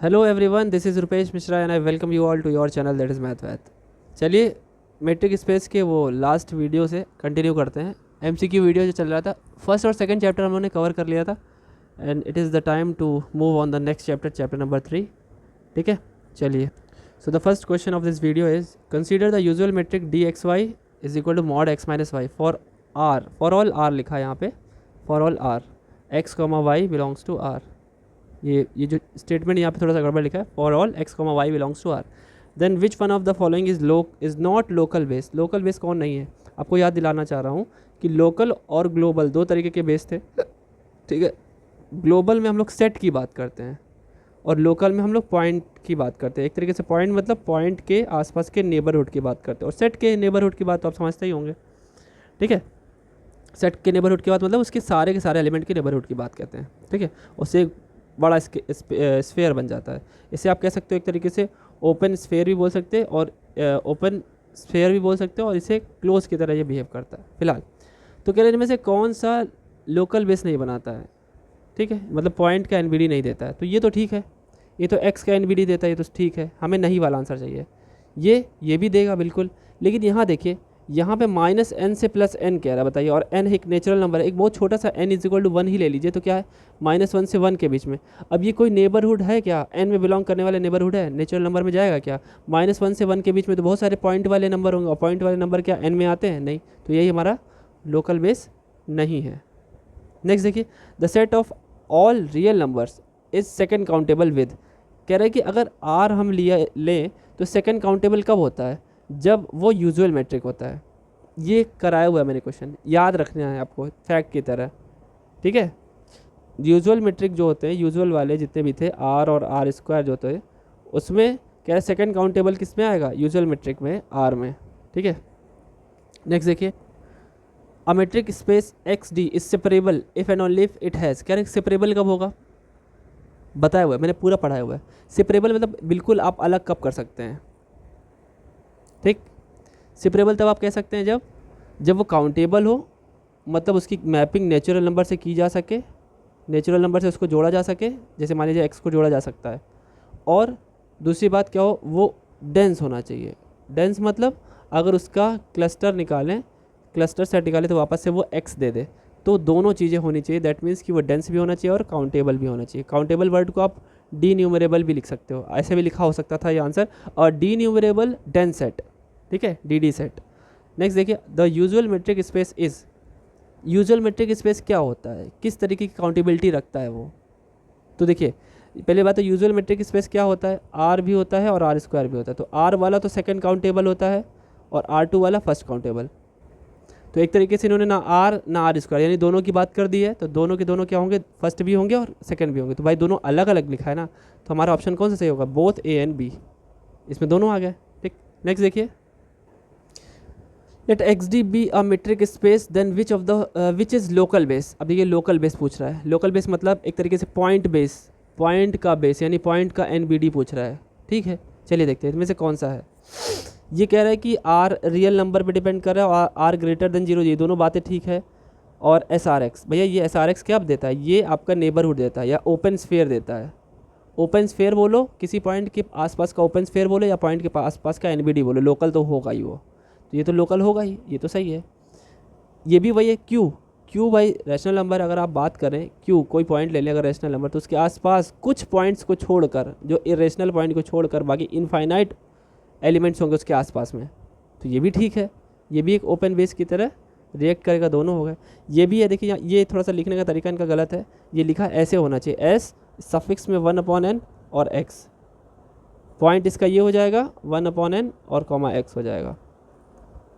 Hello everyone, this is Rupesh Mishra and I welcome you all to your channel that is Math Wath. चलिए metric space के वो last video से continue करते हैं। MCQ video जो चल रहा था, फर्स्ट और सेकंड चैप्टर हमने कवर कर लिया था and it is the time to move on the next chapter, chapter number 3। ठीक है, चलिए। So the first question of this video is consider the usual metric D X Y is equal to mod X minus Y for R. For all R लिखा है यहाँ पे, for all R X comma Y belongs to R. ये जो statement यहाँ पे थोड़ा सा गड़बड़ लिखा है, for all X comma Y belongs to R. Then which one of the following is not local base. Local base कौन नहीं है, आपको याद दिलाना चाह रहा हूँ कि लोकल और ग्लोबल दो तरीके के बेस थे। ठीक है, ग्लोबल में हम लोग सेट की बात करते हैं और लोकल में हम लोग पॉइंट की बात करते हैं। एक तरीके से पॉइंट मतलब पॉइंट के आसपास के नेबरहुड की बात करते हैं, और सेट के नेबरहुड की बात तो आप समझते ही होंगे। ठीक है, सेट के नेबरहुड की बात मतलब उसके सारे के सारे एलिमेंट के नेबरहुड की बात करते हैं। ठीक है, उससे बड़ा स्फेयर बन जाता है। इसे आप कह सकते हो एक तरीके से ओपन स्फेयर भी बोल सकते हैं और ओपन स्फेयर भी बोल सकते हो, और इसे क्लोज की तरह ये बिहेव करता है फिलहाल। तो कह रहे इनमें से कौन सा लोकल बेस नहीं बनाता है। ठीक है, मतलब पॉइंट का एनबीडी नहीं देता है, तो ये तो ठीक है। ये तो एक्स का एनबीडी देता है, ये तो ठीक है। हमें नहीं वाला आंसर चाहिए। ये भी देगा बिल्कुल, लेकिन यहाँ देखिए, यहाँ पे माइनस एन से प्लस एन कह रहा है, बताइए। और एन एक नेचुरल नंबर है, एक बहुत छोटा सा एन इज इक्वल टू 1 ही ले लीजिए, तो क्या है -1 से 1 के बीच में। अब ये कोई नेबरहुड है क्या, एन में बिलोंग करने वाले नेबरहुड है, नेचुरल नंबर में जाएगा क्या? -1 से 1 के बीच में तो बहुत सारे पॉइंट वाले नंबर होंगे, और पॉइंट वाले नंबर क्या एन में आते हैं? नहीं, तो यही हमारा लोकल बेस नहीं है। नेक्स्ट देखिए, the set of all real numbers is second countable with. कह रहा है कि अगर आर हम लें तो सेकेंड काउंटेबल कब होता है? जब वो यूजुअल मेट्रिक होता है। ये कराया हुआ है मैंने क्वेश्चन, याद रखना है आपको फैक्ट की तरह। ठीक है, यूजुअल मेट्रिक जो होते हैं, यूजुअल वाले जितने भी थे आर और आर स्क्वायर जो होते हैं, उसमें क्या है सेकेंड काउंटेबल किस में आएगा? यूजुअल मेट्रिक में, आर में। ठीक है, नेक्स्ट देखिए, a metric space X D is separable if and only if it has. कह रहे सेपरेबल कब होगा, बताया हुआ है, मैंने पूरा पढ़ाया हुआ है। सेपरेबल मतलब बिल्कुल आप अलग कब कर सकते हैं। ठीक, सेपरेबल तब आप कह सकते हैं जब वो काउंटेबल हो, मतलब उसकी मैपिंग नेचुरल नंबर से की जा सके, नेचुरल नंबर से उसको जोड़ा जा सके, जैसे मान लीजिए एक्स को जोड़ा जा सकता है। और दूसरी बात क्या हो, वो डेंस होना चाहिए। डेंस मतलब अगर उसका क्लस्टर निकालें, क्लस्टर सेट निकालें तो वापस से वो एक्स दे दे, तो दोनों चीज़ें होनी चाहिए। दैट मीन्स कि वो डेंस भी होना चाहिए और काउंटेबल भी होना चाहिए। काउंटेबल वर्ड को आप डी न्यूमरेबल भी लिख सकते हो, ऐसे भी लिखा हो सकता था ये आंसर, और डी न्यूमरेबल डेंस सेट। ठीक है, डी डी सेट। नेक्स्ट देखिए, the usual metric space is. Usual metric space क्या होता है, किस तरीके की काउंटेबिलिटी रखता है वो? तो देखिए, पहले बात तो यूजुअल मेट्रिक स्पेस क्या होता है, आर भी होता है और आर स्क्वायर भी होता है। तो आर वाला तो सेकंड काउंटेबल होता है और R2 वाला फर्स्ट काउंटेबल। तो एक तरीके से इन्होंने ना आर ना आर स्क्वायर यानी दोनों की बात कर दी है, तो दोनों के दोनों क्या होंगे, फर्स्ट भी होंगे और सेकंड भी होंगे। तो भाई दोनों अलग अलग लिखा है ना, तो हमारा ऑप्शन कौन सा सही होगा? बोथ ए एंड बी, इसमें दोनों आ गए। ठीक, नेक्स्ट देखिए, let X D be a metric space then which is local base. अब देखिए लोकल बेस पूछ रहा है। लोकल बेस मतलब एक तरीके से पॉइंट बेस, पॉइंट का बेस यानी पॉइंट का एन बी डी पूछ रहा है। ठीक है, चलिए देखते हैं इनमें से कौन सा है। ये कह रहा है कि आर रियल नंबर पे डिपेंड कर रहा है और आर ग्रेटर देन 0, ये दोनों बातें ठीक है। और एस आर एक्स, भैया ये एस आर एक्स क्या देता है? ये आपका नेबरहुड देता है या ओपन स्फेयर देता है। ओपन स्फेयर बोलो, किसी पॉइंट के आसपास का ओपन स्फेयर बोलो, या पॉइंट के आसपास का एनबीडी बोलो, लोकल तो होगा ही वो। तो ये तो लोकल होगा ही, ये तो सही है। ये भी वही है। क्यू भाई रैशनल नंबर, अगर आप बात करें क्यू कोई पॉइंट ले लें अगर रैशनल नंबर, तो उसके आसपास कुछ पॉइंट्स को छोड़कर, जो इरेशनल पॉइंट को छोड़कर बाकी इनफाइनाइट एलिमेंट्स होंगे उसके आसपास में, तो ये भी ठीक है। ये भी एक ओपन बेस की तरह रिएक्ट करेगा, दोनों हो गए। ये भी है, देखिए ये थोड़ा सा लिखने का तरीका इनका गलत है। ये लिखा ऐसे होना चाहिए, एस सफिक्स में 1/n और एक्स, पॉइंट इसका ये हो जाएगा 1/n और कॉमा एक्स हो जाएगा।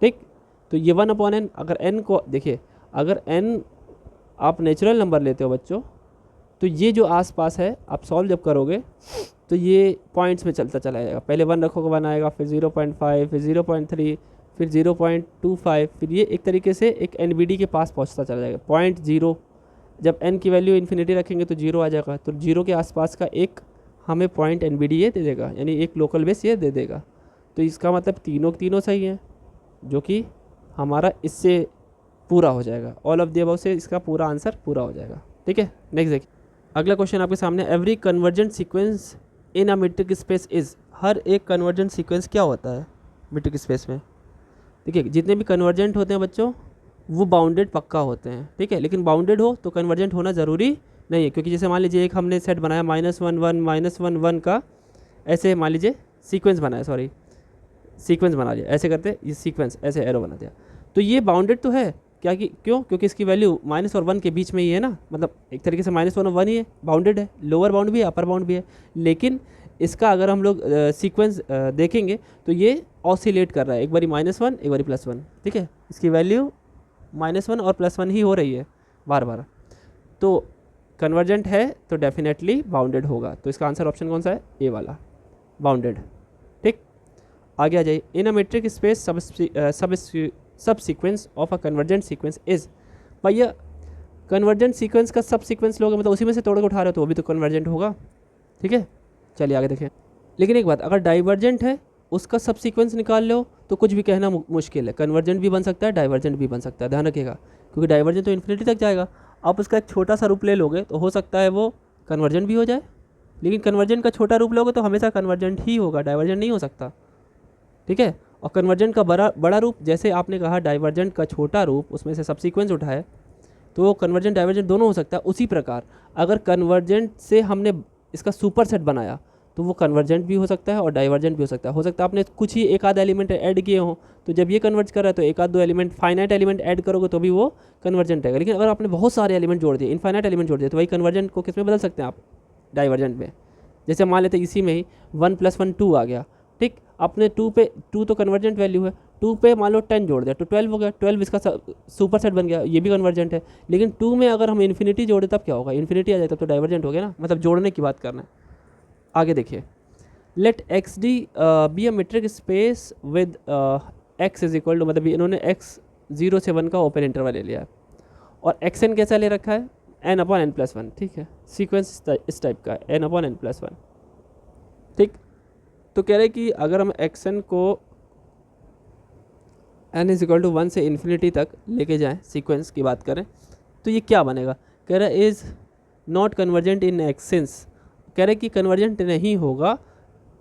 ठीक, तो ये 1/n, अगर n को देखिए, अगर n आप नेचुरल नंबर लेते हो बच्चों, तो ये जो आसपास है आप सॉल्व जब करोगे तो ये पॉइंट्स में चलता चला जाएगा। पहले 1 रखोगे 1 आएगा, फिर 0.5, फिर 0.3, फिर 0.25, फिर ये एक तरीके से एक एनबीडी के पास पहुंचता चला जाएगा। 0.0 जब n की वैल्यू इन्फिनिटी रखेंगे तो 0 आ जाएगा, तो 0 के आसपास का एक हमें पॉइंट एनबीडी ये दे देगा, यानी एक लोकल बेस ये दे देगा। तो इसका मतलब तीनों सही हैं, जो कि हमारा इससे पूरा हो जाएगा। ऑल ऑफ द अबव से इसका पूरा आंसर पूरा हो जाएगा। ठीक है, नेक्स्ट देखिए, अगला क्वेश्चन आपके सामने। Every convergent sequence in a metric space is, हर एक कन्वर्जेंट सीक्वेंस क्या होता है मीट्रिक स्पेस में। देखिए जितने भी कन्वर्जेंट होते हैं बच्चों वो बाउंडेड पक्का होते हैं, ठीक है, लेकिन बाउंडेड हो तो कन्वर्जेंट होना ज़रूरी नहीं है, क्योंकि जैसे मान लीजिए एक हमने सेट बनाया -1 1 ऐसे मान लीजिए सीक्वेंस बनाया, सॉरी सीक्वेंस बना लिया, ऐसे करते ये सीक्वेंस ऐसे एरो बना दिया, तो ये बाउंडेड तो है क्या कि क्यों, क्योंकि इसकी वैल्यू माइनस और 1 के बीच में ही है ना, मतलब एक तरीके से -1 और 1 ही है, बाउंडेड है, लोअर बाउंड भी है अपर बाउंड भी है। लेकिन इसका अगर हम लोग सीक्वेंस देखेंगे तो ये ऑसिलेट कर रहा है, एक बारी -1 एक बारी +1, ठीक है, इसकी वैल्यू -1 और +1 ही हो रही है बार बार, तो कन्वर्जेंट है तो डेफिनेटली बाउंडेड होगा। तो इसका आंसर ऑप्शन कौन सा है, ए वाला, बाउंडेड। ठीक, आगे आ जाइए। इन अ मेट्रिक स्पेस सब sequence of a convergent sequence is, भैया कन्वर्जेंट सीक्वेंस का सब सीक्वेंस लोगे मतलब उसी में से तोड़ के उठा रहे हो तो वो भी तो कन्वर्जेंट होगा, ठीक है। चलिए आगे देखें। लेकिन एक बात, अगर डाइवर्जेंट है उसका सब सीक्वेंस निकाल लो तो कुछ भी कहना मुश्किल है, कन्वर्जेंट भी बन सकता है डाइवर्जेंट भी बन सकता है, ध्यान रखिएगा, क्योंकि डाइवर्जेंट तो इन्फिनिटी तक जाएगा। आप उसका एक छोटा सा रूप ले लोगे तो हो सकता है वो कन्वर्जेंट भी हो जाए, लेकिन कन्वर्जेंट का छोटा रूप लोगे तो हमेशा कन्वर्जेंट ही होगा, डाइवर्जेंट नहीं हो सकता, ठीक है। और कन्वर्जेंट का बड़ा रूप, जैसे आपने कहा डाइवर्जेंट का छोटा रूप उसमें से सब सीक्वेंस उठाए तो वो कन्वर्जेंट डाइवर्जेंट दोनों हो सकता है। उसी प्रकार अगर कन्वर्जेंट से हमने इसका सुपर सेट बनाया तो वो कन्वर्जेंट भी हो सकता है और डाइवर्जेंट भी हो सकता है आपने कुछ ही एक आध एलिमेंट ऐड किए हों, तो जब ये कन्वर्ज कर रहा है तो एक आध दो एलिमेंट फाइनाइट एलिमेंट ऐड करोगे तो भी वो कन्वर्जेंट रहेगा। लेकिन अगर आपने बहुत सारे एलिमेंट जोड़ दिए, इनफाइनाइट एलिमेंट जोड़ दिए, तो वही कन्वर्जेंट को किस में बदल सकते हैं आप, डाइवर्जेंट में। जैसे मान लेते हैं इसी में ही 1 + 1 2 आ गया, ठीक, आपने 2 तो कन्वर्जेंट वैल्यू है, 2 पे मान लो 10 जोड़ दिया तो 12 हो गया, 12 इसका सुपर सेट बन गया, ये भी कन्वर्जेंट है। लेकिन 2 में अगर हम इन्फिनिटी जोड़े तब क्या होगा, इन्फिनिटी आ जाए तब तो डाइवर्जेंट हो गया ना, मतलब जोड़ने की बात करना है। आगे देखिए, let X D be a metric space with X is equal to, मतलब इन्होंने x 0 से 1 का ओपन इंटरवल ले लिया है और एक्स एन कैसा ले रखा है, n/n+1, ठीक है, सीक्वेंस इस टाइप का n/n+1, ठीक। तो कह रहे कि अगर हम एक्स एन को n इज इक्वल टू 1 से इन्फिनिटी तक लेके जाएं, सीक्वेंस की बात करें, तो ये क्या बनेगा, कह रहा है इज़ नॉट कन्वर्जेंट इन एक्सेंस, कह रहे कि कन्वर्जेंट नहीं होगा।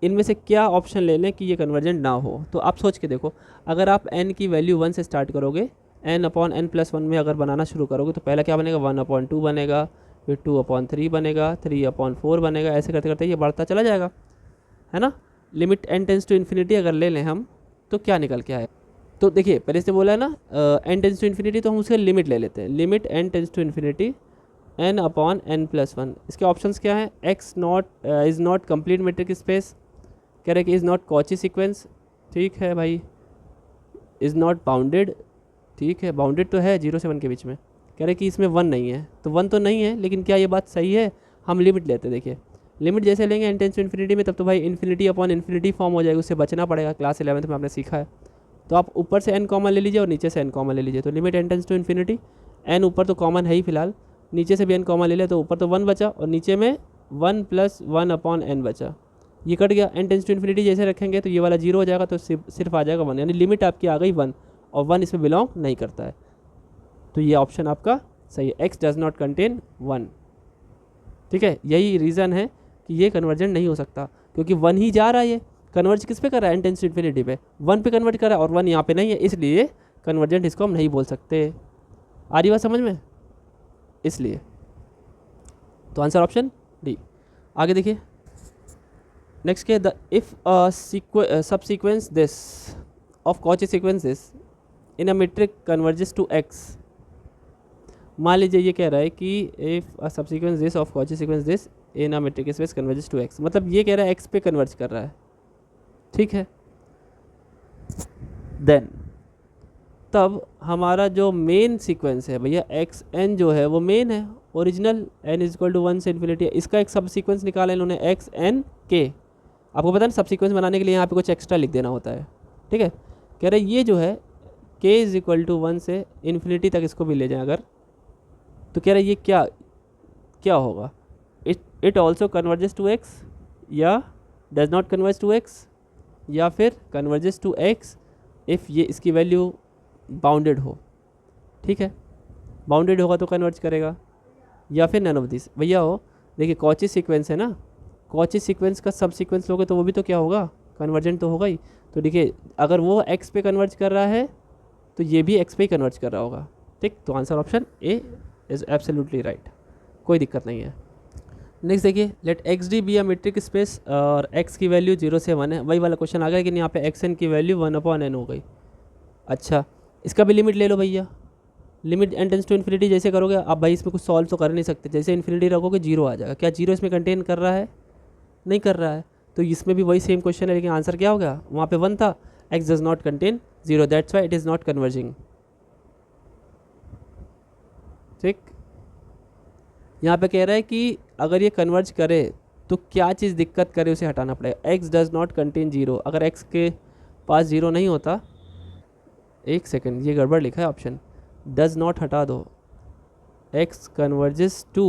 इनमें से क्या ऑप्शन ले लें कि ये कन्वर्जेंट ना हो, तो आप सोच के देखो, अगर आप n की वैल्यू 1 से स्टार्ट करोगे, n/n+1 में अगर बनाना शुरू करोगे तो पहला क्या बनेगा, 1/2 बनेगा, फिर 2/3 बनेगा, 3/4 बनेगा, ऐसे करते करते ये बढ़ता चला जाएगा, है ना। Limit n tends to infinity अगर ले लें हम तो क्या निकल के आए, तो देखिए पहले से बोला है ना n टेंस टू इन्फिनिटी, तो हम उसके लिमिट ले लेते हैं, limit n tends to infinity n/n+1। इसके ऑप्शंस क्या हैं, x not is not complete metric space, कह रहे कि इज़ नॉट कॉची सीक्वेंस, ठीक है भाई, इज़ नॉट बाउंडेड, ठीक है, बाउंडेड तो है 0 से 1 के बीच में, कह रहे कि इसमें 1 नहीं है, तो 1 तो नहीं है, लेकिन क्या ये बात सही है, हम लिमिट लेते हैं। देखिए लिमिट जैसे लेंगे n टेंस टू इन्फिनिटी में तब तो भाई इन्फिनिटी फॉर्म हो जाएगा, उससे बचना पड़ेगा, क्लास 11th में आपने सीखा है। तो आप ऊपर से n कॉमन ले लीजिए और नीचे से n कॉमन ले लीजिए, तो limit n tends to infinity, n ऊपर तो कॉमन है ही फिलहाल, नीचे से भी n कॉमन ले लिया तो ऊपर तो 1 बचा और नीचे में 1 + 1/n बचा, ये कट गया। n टेंस टू इन्फिनिटी जैसे रखेंगे तो ये वाला 0 हो जाएगा, तो सिर्फ आ जाएगा 1, यानी लिमिट आपकी आ गई 1 और 1 इसमें बिलोंग नहीं करता है, तो ये ऑप्शन आपका सही है, x डज नॉट कंटेन 1, ठीक है। यही रीज़न है कि ये कन्वर्जेंट नहीं हो सकता, क्योंकि 1 ही जा रहा है, ये कन्वर्ज किस पे कर रहा है, n टेंस टू इन्फिनिटी पे, 1 पे कन्वर्ट कर रहा है और 1 यहाँ पे नहीं है, इसलिए कन्वर्जेंट इसको हम नहीं बोल सकते। आ रही बात समझ में, इसलिए तो आंसर ऑप्शन डी। आगे देखिए नेक्स्ट के, the if subsequence this of Cauchy sequence this in a metric converges to x, मान लीजिए ये कह रहा है कि if a subsequence this of Cauchy sequence this in a metric space converges to x, मतलब ये कह रहा है x पे कन्वर्ज कर रहा है, ठीक है। देन तब हमारा जो मेन सीक्वेंस है भैया xn जो है वो मेन है, original n is equal to 1 से इन्फिनिटी, इसका एक सब सीक्वेंस निकाला इन्होंने xn k। आपको पता है ना सब सीक्वेंस बनाने के लिए यहाँ पे कुछ एक्स्ट्रा लिख देना होता है, ठीक है। कह रहे ये जो है k इज इक्वल टू 1 से इन्फिनिटी तक इसको भी ले जाएं अगर, तो कह रहे ये क्या क्या होगा, it also converges to x या does not converge to x, या फिर कन्वर्जेस टू x इफ़ ये इसकी वैल्यू बाउंडेड हो, ठीक है, बाउंडेड होगा तो कन्वर्ज करेगा, या फिर नन ऑफ दिस। भैया हो देखिए कॉची सीक्वेंस है ना, कॉची सीक्वेंस का सब सीक्वेंस लोगे तो वो भी तो क्या होगा, कन्वर्जेंट तो होगा ही। तो देखिए अगर वो एक्स पे कन्वर्ज कर रहा है तो ये भी एक्स पे ही कन्वर्ज कर रहा होगा, ठीक। तो answer option A is absolutely right, कोई दिक्कत नहीं है। नेक्स्ट देखिए, let X D be a metric space और एक्स की वैल्यू 0 से 1 है। वही वाला क्वेश्चन आ गया कि यहाँ पे एक्स एन की वैल्यू 1/n हो गई। अच्छा, इसका भी लिमिट ले लो भैया, limit N tends to infinity जैसे करोगे आप भाई, इसमें कुछ सॉल्व तो कर नहीं सकते, जैसे इन्फिनिटी रखोगे 0 आ जाएगा। क्या 0 इसमें कंटेन कर रहा है, नहीं कर रहा है। तो इसमें भी वही सेम क्वेश्चन है, लेकिन आंसर क्या होगा, वहाँ पे 1 था, x does not contain 0, that's why it is not converging, ठीक। यहाँ पे कह रहा है कि अगर ये कन्वर्ज करे तो क्या चीज़ दिक्कत करे, उसे हटाना पड़ेगा। एक्स डज नॉट कंटेन 0, अगर एक्स के पास 0 नहीं होता, एक सेकेंड ये गड़बड़ लिखा है ऑप्शन, डज नॉट हटा दो, एक्स कन्वर्जेस टू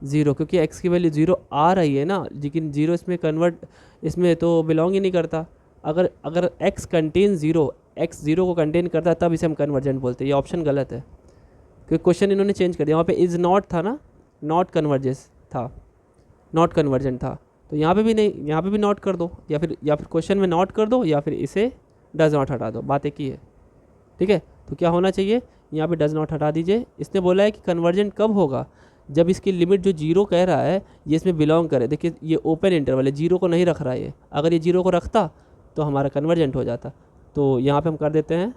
0, क्योंकि एक्स की वैल्यू 0 आ रही है ना, लेकिन 0 इसमें कन्वर्ट, इसमें तो बिलोंग ही नहीं करता। अगर अगर एक्स कंटेन 0, एक्स 0 को कंटेन करता है तब इसे हम कन्वर्जेंट बोलते हैं। ये ऑप्शन गलत है क्योंकि क्वेश्चन इन्होंने चेंज कर दिया, वहाँ पे इज़ नॉट था ना, नॉट कन्वर्जेस था, नॉट कन्वर्जेंट था। तो यहाँ पे भी नहीं, यहाँ पे भी नॉट कर दो, या फिर क्वेश्चन में नॉट कर दो, या फिर इसे डज नॉट हटा दो, बात एक ही है, ठीक है। तो क्या होना चाहिए, यहाँ पे डज नॉट हटा दीजिए। इसने बोला है कि कन्वर्जेंट कब होगा, जब इसकी लिमिट जो 0 कह रहा है ये इसमें बिलोंग करे। देखिए ये ओपन इंटरवल है, 0 को नहीं रख रहा है ये, अगर ये 0 को रखता तो हमारा कन्वर्जेंट हो जाता। तो यहाँ पे हम कर देते हैं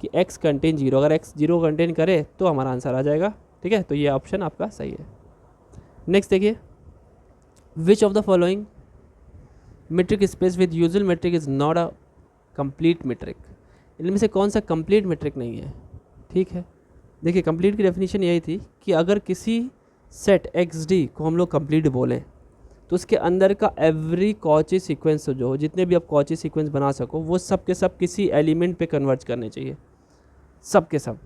कि x कंटेन 0, अगर x 0 कंटेन करे तो हमारा आंसर आ जाएगा, ठीक है। तो ये ऑप्शन आपका सही है। नेक्स्ट देखिए, which of the following metric space with usual metric is not a complete metric, इनमें से कौन सा कंप्लीट मेट्रिक नहीं है, ठीक है। देखिए कंप्लीट की डेफिनेशन यही थी कि अगर किसी सेट एक्स डी को हम लोग कंप्लीट बोलें तो उसके अंदर का एवरी कॉची सीक्वेंस जो जितने भी आप कॉची सीक्वेंस बना सको वो सब के सब किसी एलिमेंट पे कन्वर्ज करने चाहिए, सब के सब,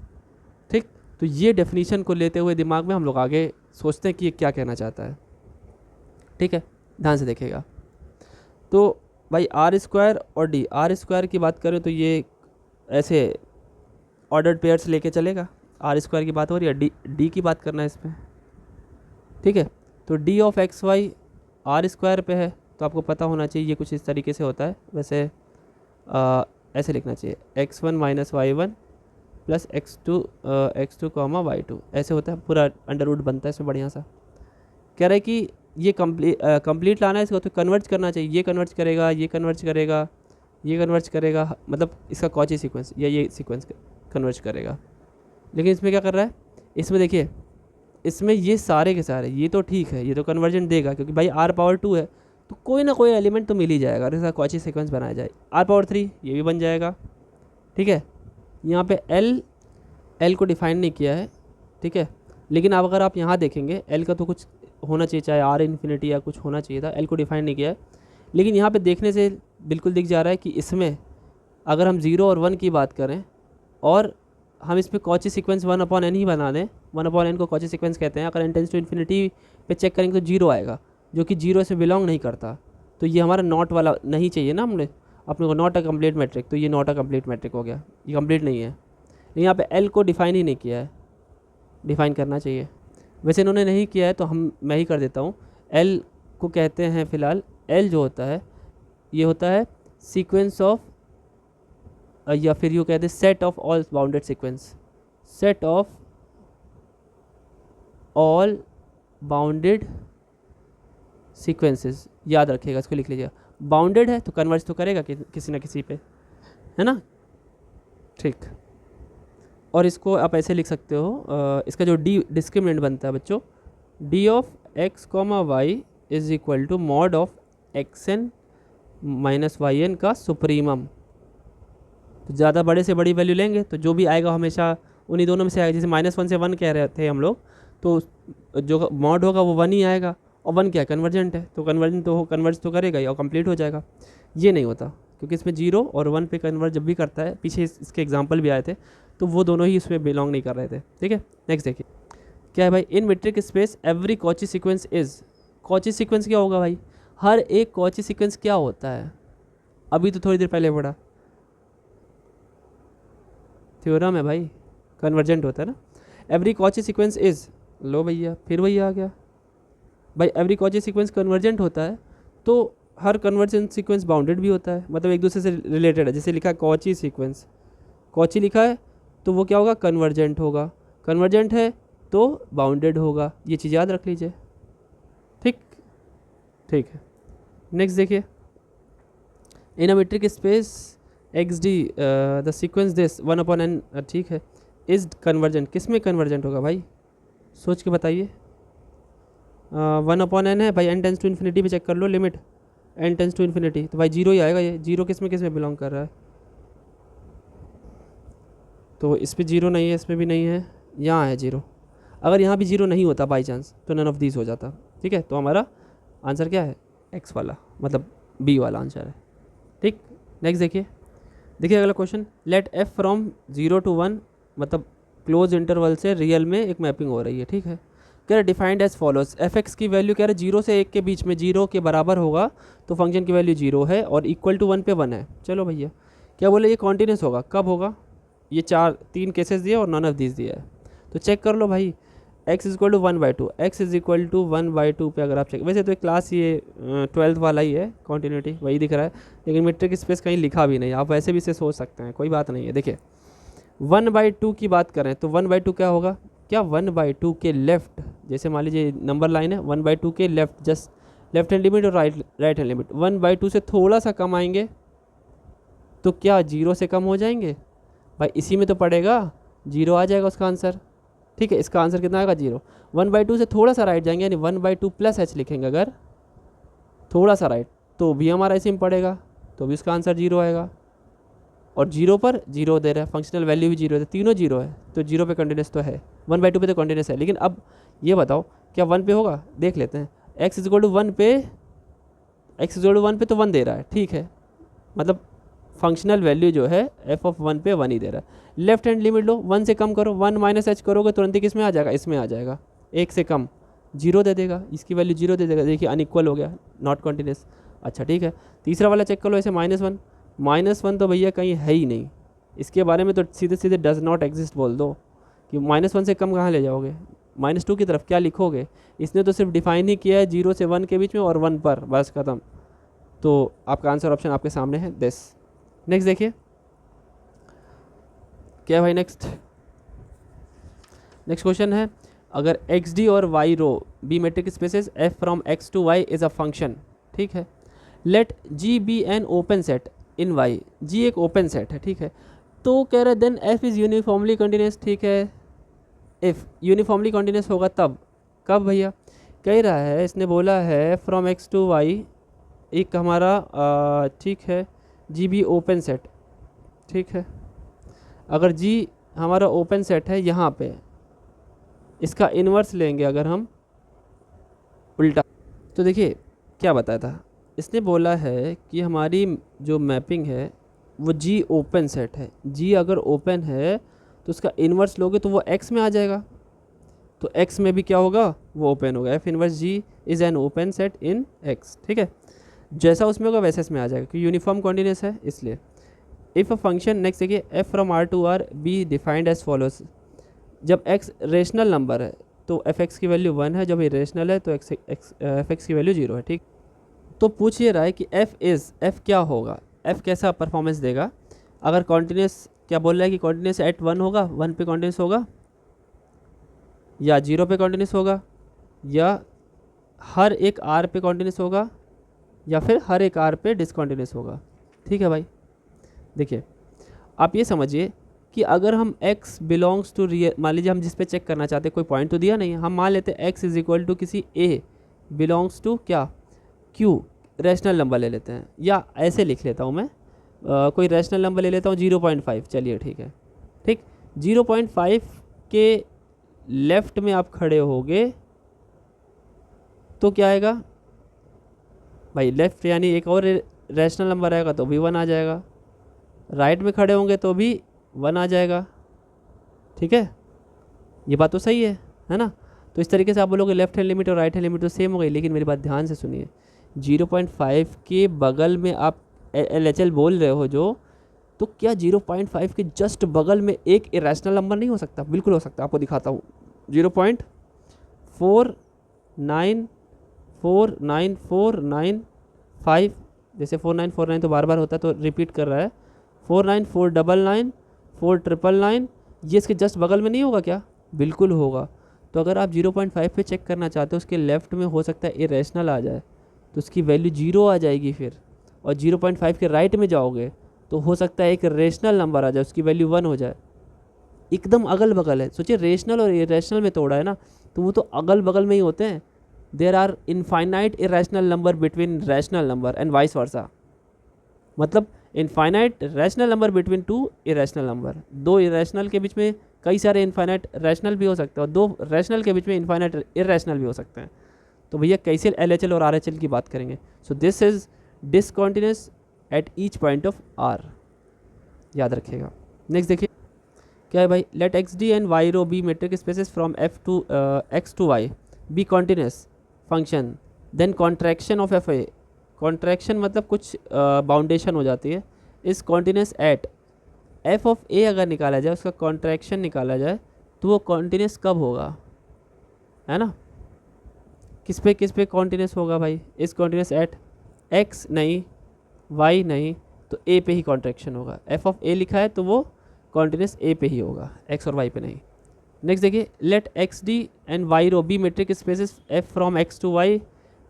ठीक। तो ये डेफिनेशन को लेते हुए दिमाग में हम लोग आगे सोचते हैं कि ये क्या कहना चाहता है, ठीक है। ध्यान से देखिएगा। तो भाई आर स्क्वायर और डी, आर स्क्वायर की बात करें तो ये ऐसे ऑर्डर्ड पेयर्स लेके चलेगा, आर स्क्वायर की बात हो रही है, डी की बात करना है इसमें, ठीक है। तो D of X Y R square पे है, तो आपको पता होना चाहिए ये कुछ इस तरीके से होता है। वैसे ऐसे लिखना चाहिए, x1 minus y1 plus x2 comma y2, ऐसे होता है, पूरा अंडर रूट बनता है इसमें बढ़िया सा। कह रहा है कि ये कंप्लीट लाना है इसको, तो कन्वर्ज करना चाहिए, ये कन्वर्ज करेगा, ये कन्वर्ज करेगा, ये कन्वर्ज करेगा, मतलब इसका कॉची सीक्वेंस या ये सीक्वेंस कन्वर्ज करेगा। लेकिन इसमें क्या कर रहा है, इसमें देखिए इसमें ये सारे के सारे, ये तो ठीक है, ये तो कन्वर्जेंट देगा क्योंकि भाई r पावर 2 है तो कोई ना कोई एलिमेंट तो मिल ही जाएगा, अगर इसका कॉची सीक्वेंस बनाया जाए। r पावर 3 ये भी बन जाएगा, ठीक है। यहाँ पे l को डिफाइन नहीं किया है, ठीक है। लेकिन अब अगर आप यहाँ देखेंगे l का तो कुछ होना चाहिए, चाहे r इन्फिनिटी या कुछ होना चाहिए था, l को डिफाइन नहीं किया है। लेकिन यहाँ पे देखने से बिल्कुल दिख जा रहा है कि इसमें अगर हम 0 और 1 की बात करें और हम इसमें कॉची सीक्वेंस 1/n ही बना दें, 1/n को कॉची सीक्वेंस कहते हैं। अगर n टेंस टू इन्फिनिटी पे चेक करेंगे तो 0 आएगा, जो कि 0 से बिलोंग नहीं करता। तो ये हमारा नॉट वाला नहीं चाहिए ना, हमने अपने को नॉट अ कंप्लीट मैट्रिक, तो ये नॉट अ कंप्लीट मैट्रिक हो गया, ये कंप्लीट नहीं है। लेकिन यहाँ पे l को डिफाइन ही नहीं किया है, डिफाइन करना चाहिए। वैसे इन्होंने नहीं किया है तो मैं ही कर देता हूँ। l को कहते हैं फ़िलहाल, l जो होता है ये होता है सीक्वेंस ऑफ, या फिर यूँ कहते हैं set of all bounded sequence, set of all bounded sequences, याद रखिएगा, इसको लिख लीजिएगा। बाउंडेड है तो कन्वर्ज तो करेगा किसी ना किसी पे, है ना, ठीक। और इसको आप ऐसे लिख सकते हो, इसका जो डी डिस्क्रिमिनेंट बनता है बच्चों, D of X comma Y is equal to mod of X N minus Y N का सुप्रीमम। तो ज़्यादा बड़े से बड़ी वैल्यू लेंगे तो जो भी आएगा हमेशा उन्हीं दोनों में से आएगा। जैसे -1 से 1 कह रहे थे हम लोग, तो जो मॉड होगा वो 1 ही आएगा, और 1 क्या है, कन्वर्जेंट है, तो कन्वर्ज तो करेगा ही और कंप्लीट हो जाएगा। ये नहीं होता क्योंकि इसमें 0 और 1 पे कन्वर्ज जब भी करता है, पीछे इसके एग्जाम्पल भी आए थे, तो वो दोनों ही इसमें बिलोंग नहीं कर रहे थे, ठीक है। नेक्स्ट देखिए क्या है भाई, in metric space every Cauchy sequence is, Cauchy sequence क्या होगा भाई, हर एक कॉची सीक्वेंस क्या होता है, अभी तो थोड़ी देर पहले पढ़ा, थ्योरम है भाई, कन्वर्जेंट होता है ना। एवरी कॉची सीक्वेंस इज, लो भैया फिर वही आ गया, भाई एवरी कॉची सीक्वेंस कन्वर्जेंट होता है, तो हर कन्वर्जेंट सीक्वेंस बाउंडेड भी होता है, मतलब एक दूसरे से रिलेटेड है। जैसे लिखा है कॉची सीक्वेंस, कॉची लिखा है तो वो क्या होगा, कन्वर्जेंट होगा, कन्वर्जेंट है तो बाउंडेड होगा। ये चीज़ याद रख लीजिए। ठीक ठीक है। नेक्स्ट देखिए, in a metric space X D the sequence this 1/n, ठीक है, इज कन्वर्जेंट। किस में कन्वर्जेंट होगा भाई, सोच के बताइए। 1/n है भाई, n टेंस टू इन्फिनिटी पे चेक कर लो limit, n tends to infinity, तो भाई जीरो ही आएगा। ये जीरो किस में बिलोंग कर रहा है, तो इस पे जीरो नहीं है, इसमें भी नहीं है, यहाँ है जीरो। अगर यहाँ भी जीरो नहीं होता बाई चांस तो नन ऑफ दीज हो जाता। ठीक है, तो हमारा आंसर क्या है, एक्स वाला, मतलब बी वाला आंसर है। ठीक, नेक्स्ट देखिए अगला question, let F from 0 to 1, मतलब क्लोज इंटरवल से रियल में एक मैपिंग हो रही है। ठीक है, कह रहे defined as follows, F X की वैल्यू कह रहे 0 से 1 के बीच में, 0 के बराबर होगा तो फंक्शन की वैल्यू 0 है, और इक्वल टू 1 पे 1 है। चलो भैया, क्या बोले ये कॉन्टीन्यूस होगा, कब होगा, ये 3 केसेस दिए और नन ऑफ दिस दिया है, तो चेक कर लो भाई। x is equal to 1/2, x is equal to 1/2 पे अगर आप चेक, वैसे तो एक क्लास ये 12th वाला ही है, कॉन्टीन्यूटी वही दिख रहा है, लेकिन मीट्रिक स्पेस कहीं लिखा भी नहीं, आप वैसे भी इसे सोच सकते हैं, कोई बात नहीं है। देखिए 1/2 की बात करें तो 1/2 क्या होगा, क्या 1/2 के लेफ्ट, जैसे मान लीजिए नंबर लाइन है, 1/2 के left, just left hand limit और राइट हैंड लिमिट 1/2 से थोड़ा सा कम आएंगे तो क्या 0 से कम हो जाएंगे भाई, इसी में तो पड़ेगा, 0 आ जाएगा उसका आंसर। ठीक है, इसका आंसर कितना आएगा, 0। 1/2 से थोड़ा सा राइट जाएंगे, यानी 1/2 प्लस h लिखेंगे अगर थोड़ा सा राइट, तो भी हमारा इसी में पड़ेगा, तो भी उसका आंसर 0 आएगा। और 0 पर 0 दे रहा है, फंक्शनल वैल्यू भी 0 है, तीनों 0 है, तो 0 पे कंटिन्यूस तो है, 1/2 पे तो कंटिन्यूस है। लेकिन अब ये बताओ क्या 1 पे होगा, देख लेते हैं। x इज इक्वल टू 1 पे, x इज इक्वल टू 1 पे तो 1 दे रहा है, ठीक है, मतलब फंक्शनल वैल्यू जो है f ऑफ 1 पे 1 ही दे रहा है। लेफ्ट हैंड लिमिट लो, 1 से कम करो, 1 माइनस h करोगे तुरंत ही किस में आ जाएगा, इसमें आ जाएगा, 1 से कम 0 दे देगा, इसकी वैल्यू 0 दे देगा। देखिए अनइक्वल हो गया, नॉट कॉन्टिन्यूस। अच्छा ठीक है, तीसरा वाला चेक कर लो, ऐसे -1 तो भैया कहीं है ही नहीं, इसके बारे में तो सीधे सीधे डज नॉट एग्जिस्ट बोल दो, कि -1 से कम कहाँ ले जाओगे, -2 की तरफ क्या लिखोगे। इसने तो सिर्फ डिफाइन ही किया है 0 से 1 के बीच में और 1 पर, बस खत्म। तो आपका आंसर ऑप्शन आपके सामने है दिस। नेक्स्ट देखिए क्या भाई, नेक्स्ट क्वेश्चन है, अगर एक्स डी और Y rho be metric spaces F from X to Y is a function, ठीक है, let G be an open set in Y, G एक ओपन सेट है, ठीक है, तो कह रहे then F is uniformly continuous, ठीक है, इफ़ यूनिफॉर्मली कंटिन्यूस होगा तब, कब भैया, कह रहा है, इसने बोला है फ्रॉम एक्स टू वाई एक हमारा ठीक है जी बी ओपन सेट, ठीक है, अगर जी हमारा ओपन सेट है यहाँ पे, इसका इन्वर्स लेंगे अगर हम उल्टा, तो देखिए क्या बताया था, इसने बोला है कि हमारी जो मैपिंग है वो जी ओपन सेट है, जी अगर ओपन है तो उसका इन्वर्स लोगे तो वो एक्स में आ जाएगा, तो एक्स में भी क्या होगा, वो ओपन होगा, F inverse G is an open set in X, ठीक है, जैसा उसमें होगा वैसे इसमें आ जाएगा, क्योंकि यूनिफॉर्म कॉन्टिन्यूस है इसलिए। इफ़ अ फंक्शन, नेक्स्ट देखिए, F from R to R be defined as follows, जब एक्स रेशनल नंबर है तो एफ एक्स की वैल्यू 1 है, जब इरेशनल है तो एफ एक्स की वैल्यू 0 है, ठीक। तो पूछ ये रहा है कि एफ क्या होगा, एफ कैसा परफॉर्मेंस देगा, अगर कॉन्टिन्यूस, क्या बोल रहा है कि कॉन्टिन्यूस एट 1 होगा, 1 पे कॉन्टिन्यूस होगा, या 0 पे कॉन्टिन्यूस होगा, या हर एक आर पे कॉन्टिन्यूस होगा, या फिर हर एक आर पे डिसकॉन्टिन्यूस होगा। ठीक है भाई, देखिए आप ये समझिए कि अगर हम x बिलोंग्स टू रियल, मान लीजिए हम जिस पे चेक करना चाहते हैं, कोई पॉइंट तो दिया नहीं है, हम मान लेते हैं x इज इक्वल टू किसी a बिलोंग्स टू क्या q, रैशनल नंबर ले लेते हैं, या ऐसे लिख लेता हूँ मैं, कोई रैशनल नंबर ले लेता हूँ 0.5, चलिए ठीक है, ठीक, 0.5 के लेफ्ट में आप खड़े होगे तो क्या आएगा भाई, लेफ्ट यानी एक और रैशनल नंबर आएगा तो भी 1 आ जाएगा, राइट में खड़े होंगे तो भी 1 आ जाएगा, ठीक है, ये बात तो सही है ना। तो इस तरीके से आप बोलोगे लेफ्ट हैंड लिमिट और राइट हैंड लिमिट तो सेम हो गई, लेकिन मेरी बात ध्यान से सुनिए, 0.5 के बगल में आप LHL बोल रहे हो जो, तो क्या 0.5 के जस्ट बगल में एक इरेशनल नंबर नहीं हो सकता, बिल्कुल हो सकता है, आपको दिखाता हूँ, 0.496 49,495, जैसे 4949 तो बार बार होता है तो रिपीट कर रहा है, 49,499, 4,999, ये इसके जस्ट बगल में नहीं होगा क्या? बिल्कुल होगा। तो अगर आप 0.5 पे चेक करना चाहते हो, उसके लेफ्ट में हो सकता है इरेशनल आ जाए, तो उसकी वैल्यू 0 आ जाएगी फिर। और 0.5 के राइट में जाओगे तो हो सकता है एक रेशनल नंबर आ जाए, उसकी वैल्यू 1 हो जाए। एकदम अगल बगल है। सोचिए रेशनल और इरेशनल में तोड़ा है ना, तो वो तो अगल बगल में ही होते हैं। There are infinite irrational number between rational number and vice versa. मतलब infinite rational number between two irrational number, दो इरेशनल के बीच में कई सारे इनफाइनाइट रैशनल भी हो सकते हैं और दो रैशनल के बीच में इनफाइनाइट इरेशनल भी हो सकते हैं। तो भैया कैसे LHL और RHL की बात करेंगे? So this is discontinuous at each point of R, याद रखिएगा। नेक्स्ट देखिए क्या है भाई, let X D and Y rho be metric spaces from x to y be continuous function, then contraction of F A, contraction मतलब कुछ बाउंडेशन हो जाती है, इस continuous at F of A अगर निकाला जाए, उसका कॉन्ट्रैक्शन निकाला जाए, तो वो कॉन्टिन्यूस कब होगा, है ना? किस पे कॉन्टिन्यूस होगा भाई? इस कॉन्टिन्यूस एट एक्स नहीं, वाई नहीं, तो ए पे ही कॉन्ट्रैक्शन होगा। एफ ऑफ ए लिखा है तो वो कॉन्टिन्यूस ए पे ही होगा, एक्स और वाई पे नहीं। नेक्स्ट देखिए, let X D and Y rho be metric spaces F from X to Y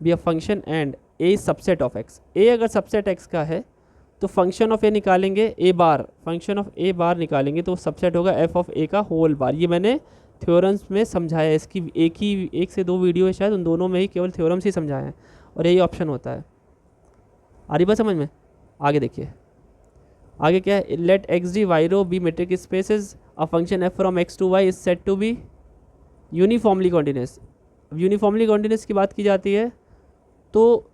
be a function and A subset of X. A अगर सबसेट एक्स का है तो फंक्शन ऑफ ए निकालेंगे, ए बार, फंक्शन ऑफ ए बार निकालेंगे तो सबसेट होगा F of ए का whole bar. ये मैंने थ्योरम्स में समझाया है, इसकी एक से दो वीडियो है शायद, उन दोनों में ही केवल थ्योरम्स ही समझाए हैं और यही ऑप्शन होता है। आ रही बात समझ में? आगे देखिए, आगे क्या है, let X D Y rho be metric spaces a function F from X to Y is set to be uniformly continuous. अब यूनिफॉर्मली कॉन्टिन्यूस की बात की जाती है तो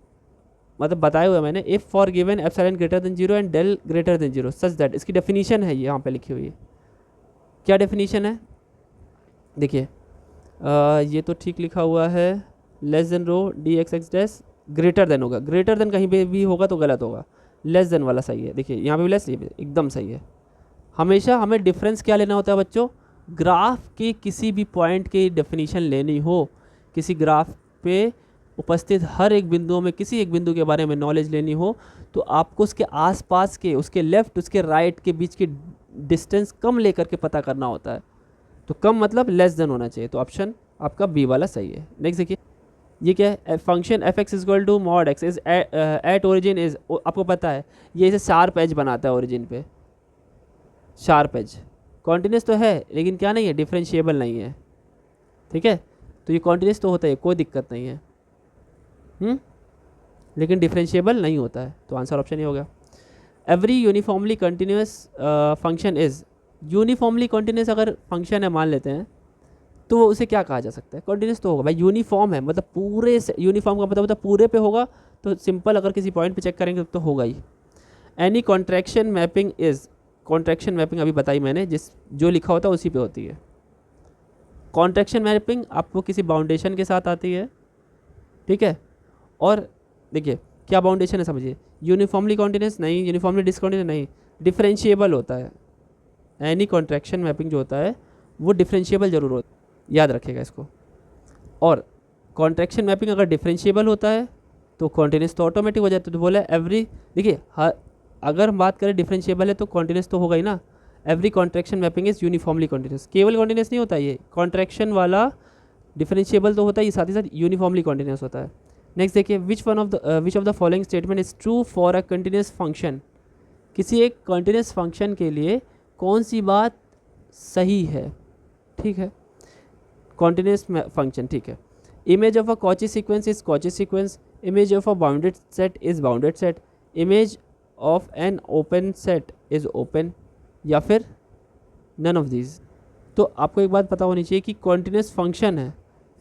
मतलब बताया हुआ है मैंने, if for given epsilon greater than 0 and del greater than 0 such that, इसकी डेफिनेशन है ये यहाँ पे लिखी हुई है। क्या डेफिनेशन है देखिए, ये तो ठीक लिखा हुआ है, less than rho D X X dash greater than होगा, ग्रेटर देन कहीं पे भी होगा तो गलत होगा, लेस देन वाला सही है। देखिए यहाँ पे भी लेस, ये भी एकदम सही है। हमेशा हमें डिफरेंस क्या लेना होता है बच्चों? ग्राफ के किसी भी पॉइंट की डेफिनेशन लेनी हो, किसी ग्राफ पे उपस्थित हर एक बिंदुओं में किसी एक बिंदु के बारे में नॉलेज लेनी हो, तो आपको उसके आसपास के, उसके लेफ़्ट उसके राइट के बीच की डिस्टेंस कम लेकर के पता करना होता है। तो कम मतलब लेस देन होना चाहिए, तो ऑप्शन आपका बी वाला सही है। नेक्स्ट देखिए, ये क्या है, function F X equal to mod X is at origin is, आपको पता है ये इसे शार्प एज बनाता है, ओरिजिन पे शार्प एज। कॉन्टिन्यूस तो है लेकिन क्या नहीं है, डिफरेंशिएबल नहीं है, ठीक है? तो ये कॉन्टिन्यूस तो होता है, कोई दिक्कत नहीं है, लेकिन डिफरेंशिएबल नहीं होता है, तो आंसर ऑप्शन ही हो गया। Every uniformly continuous function is, uniformly continuous अगर फंक्शन है मान लेते हैं तो उसे क्या कहा जा सकता है? कंटिन्यूस तो होगा भाई, यूनिफॉर्म है मतलब पूरे से, यूनिफॉर्म का मतलब पूरे पे होगा, तो सिंपल अगर किसी पॉइंट पे चेक करेंगे तो होगा ही। Any contraction mapping is, contraction mapping अभी बताई मैंने, जो लिखा होता है उसी पे होती है। कॉन्ट्रैक्शन मैपिंग आपको किसी बाउंडेशन के साथ आती है, ठीक है? और देखिए क्या बाउंडेशन है समझिए, यूनिफॉर्मली कॉन्टिन्यूस नहीं, यूनिफॉर्मली डिसकॉन्टिन्यूस नहीं, डिफरेंशिएबल होता है। एनी कॉन्ट्रैक्शन मैपिंग जो होता है वो डिफरेंशिएबल जरूर होता है, याद रखिएगा इसको। और कॉन्ट्रैक्शन मैपिंग अगर डिफरेंशिएबल होता है तो कॉन्टिन्यूस तो ऑटोमेटिक हो जाता है। तो बोला एवरी, देखिए अगर हम बात करें डिफरेंशिएबल है तो कॉन्टिन्यूस तो होगा ही ना। Every contraction mapping is uniformly continuous, केवल कॉन्टिन्यूस नहीं होता, ये कॉन्ट्रैक्शन वाला डिफरेंशिएबल तो होता है, साथ ही साथ यूनिफॉर्मली कॉन्टिन्यूस होता है। नेक्स्ट देखिए, which of the following statement is true for a continuous function, किसी एक कंटिन्यूस फंक्शन के लिए कौन सी बात सही है, ठीक है? कंटिन्यूस फंक्शन, ठीक है। Image of a Cauchy sequence is Cauchy sequence, image of a bounded set is bounded set, image of N open set is open, या फिर नन ऑफ दीज। तो आपको एक बात पता होनी चाहिए कि कॉन्टिन्यूस फंक्शन है,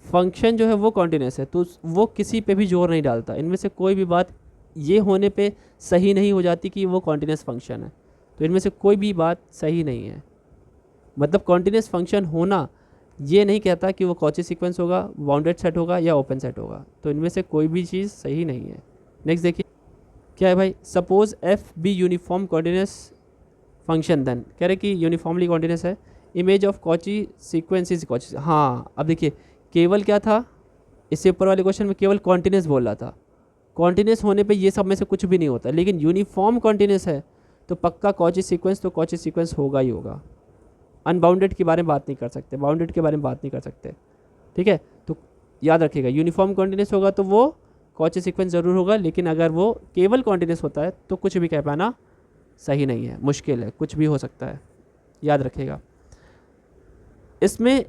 फंक्शन जो है वो कॉन्टिन्यूस है, तो वो किसी पे भी जोर नहीं डालता। इनमें से कोई भी बात ये होने पे सही नहीं हो जाती कि वो कॉन्टिन्यूस फंक्शन है, तो इनमें से कोई भी बात सही नहीं है। मतलब कॉन्टिन्यूस फंक्शन होना ये नहीं कहता कि वो कॉची सीक्वेंस होगा, बाउंडेड सेट होगा या ओपन सेट होगा, तो इनमें से कोई भी चीज़ सही नहीं है। नेक्स्ट देखिए क्या है भाई, suppose F be uniform continuous function, then कह रहे कि यूनिफॉर्मली कॉन्टिन्यूस है, image of Cauchy sequence is Cauchy. हाँ अब देखिए केवल क्या था, इससे ऊपर वाले क्वेश्चन में केवल कॉन्टिन्यूस बोल रहा था। कॉन्टिन्यूस होने पे ये सब में से कुछ भी नहीं होता, लेकिन यूनिफॉर्म कॉन्टिन्यूस है तो पक्का कॉची सीक्वेंस तो कॉची सीक्वेंस होगा ही होगा। अनबाउंडेड के बारे में बात नहीं कर सकते, बाउंडेड के बारे में बात नहीं कर सकते, ठीक है। तो याद रखिएगा, यूनिफॉर्म कॉन्टिन्यूस होगा तो वो कॉची सीक्वेंस ज़रूर होगा, लेकिन अगर वो केवल कॉन्टिन्यूस होता है तो कुछ भी कह पाना सही नहीं है, मुश्किल है, कुछ भी हो सकता है, याद रखिएगा। इसमें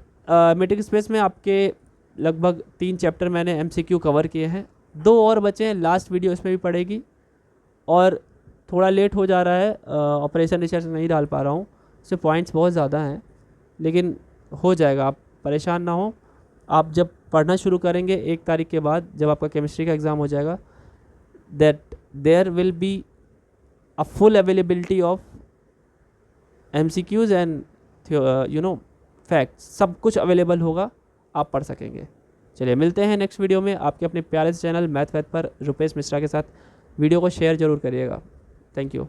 मीट्रिक स्पेस में आपके लगभग 3 चैप्टर मैंने एमसीक्यू कवर किए हैं, 2 और बचे हैं, लास्ट वीडियो इसमें भी पड़ेगी। और थोड़ा लेट हो जा रहा है, ऑपरेशन रिसर्च नहीं डाल पा रहा हूँ, उससे पॉइंट्स बहुत ज़्यादा हैं, लेकिन हो जाएगा, आप परेशान ना हो। आप जब पढ़ना शुरू करेंगे 1 तारीख के बाद, जब आपका केमिस्ट्री का एग्ज़ाम हो जाएगा, that there will be a full availability of MCQs and facts, सब कुछ अवेलेबल होगा, आप पढ़ सकेंगे। चलिए मिलते हैं नेक्स्ट वीडियो में आपके अपने प्यारे से चैनल मैथ वैथ पर रुपेश मिश्रा के साथ। वीडियो को शेयर ज़रूर करिएगा। Thank you.